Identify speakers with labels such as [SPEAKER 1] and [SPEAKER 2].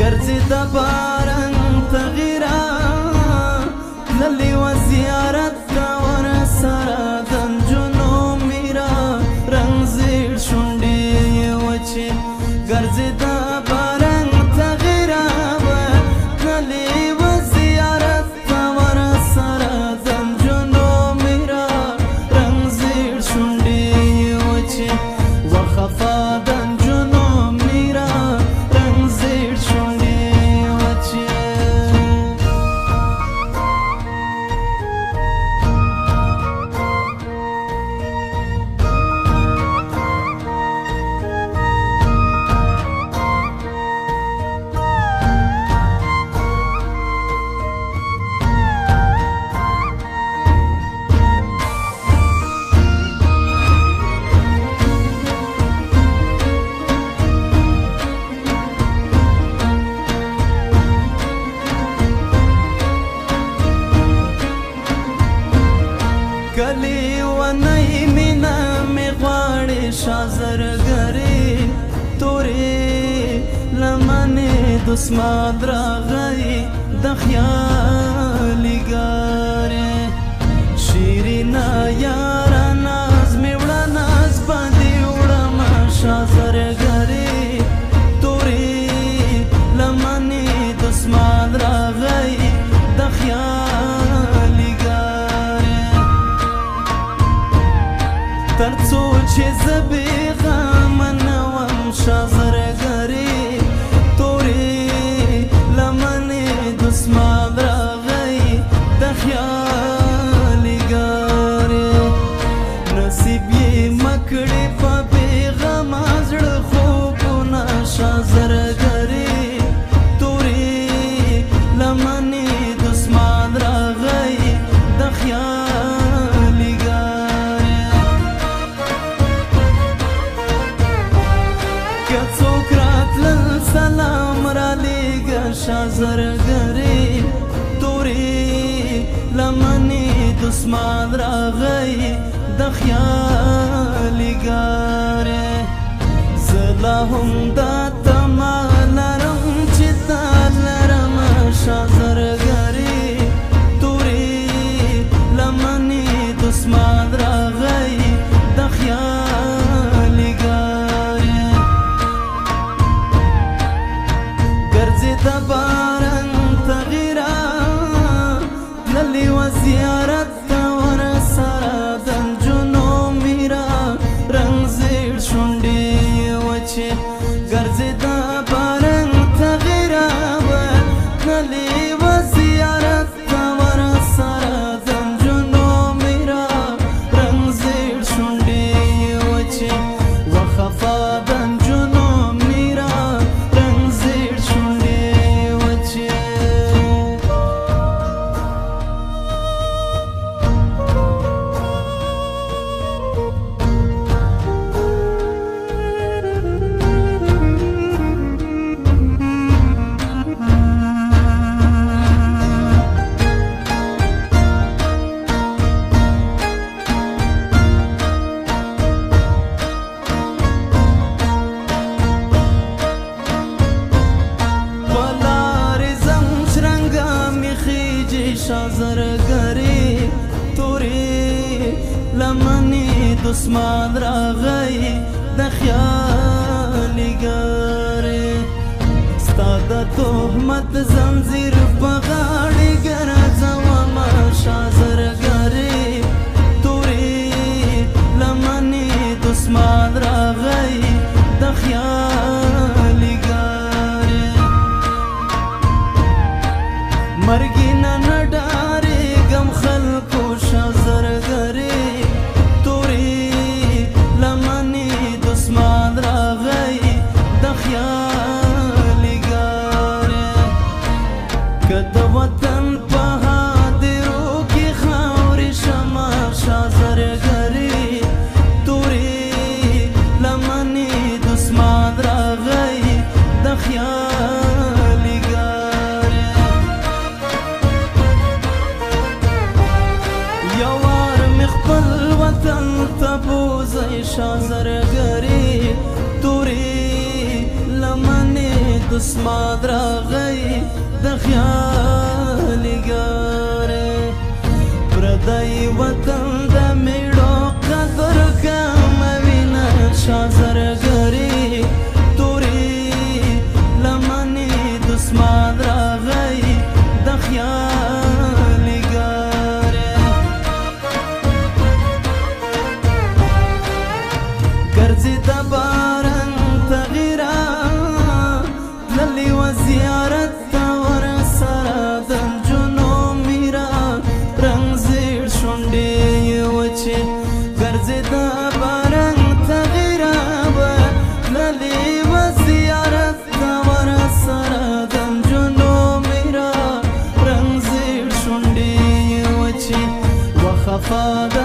[SPEAKER 1] ګرځي د باران تغیرا تللی و زیارت ته ورسره د نجونو میرا رنګ زیړ شونډې یې وچې ګرځي د باران تغیرا تللی و زیارت ته ورسره د نجونو میرا رنګ زیړ شونډې یې وچې وخفا د نجونو میرا رنګ زیړ شونډې یې وچې کلی ونی مینا می غواړي شازرګری تورې لمنې دسمات راغی د خیالي ګارې شیرینا یارا ناز می وړه ناز باندې وړم شازرګری تورې لمنې دسمات راغی د خیالي ترڅو چې زه بېغمه نه وم شازرګرې تورې لمنې دسمال راغی د خیالي ګارې نصیب یې مه کړې په بېغمه زړه خوبونه شازرګرې تورې لمنې دسمال راغی د خیالي ګارې څوک راتلل سلام را لیږه شازرګرې تورې لمنې دسمال راغی د خیالي ګارې زه لا هم دا تمه لرم چې تا لرم شازرګرې تورې لمنې دسمال راغی د خیالي ګارې ګرځي د باران تغیرا تللی و زیارت ته ورسره د نجونو میرا رنګ زیړ شونډې یې وچې ګرځي د باران تغیرا تللی و زیارت ته ورسره د نجونو میرا رنګ زیړ شونډې یې وچې وخفا د نجونو میرا رنګ زیړ شونډې وچې شازرګرې تورې لمنې دسمال راغی د خیالي ګارې ستا د تهمت زنځیر په غاړې ګرځومه شازرګرې تورې لمنې دسمال راغی د خیالي ګارې مرګي نه ډارېږم خلکو شازرګرې تورې لمنې دسمال راغی د خیالي ګارې که د وطن په هدیرو کې خاورې شمه شازرګرې تورې لمنې دسمال راغی د خیالي ګارې یوار مې خپل وطن ته بوځئ شازرګرې تورې لمنې دسماد راغی د خیالګاره پردی وطن د میړو قدر کم وینه شازرګری توري لمنې دسماد راغی د خیالګاره ګرځي د باران تغیرا تللی و زیارت تا ور سره د جنو میرا رنگ زیړ شونډې وچې ګرځي د باران تغیرا تللی و زیارت تا ور سره د جنو میرا رنگ زیړ شونډې وچې وخفا د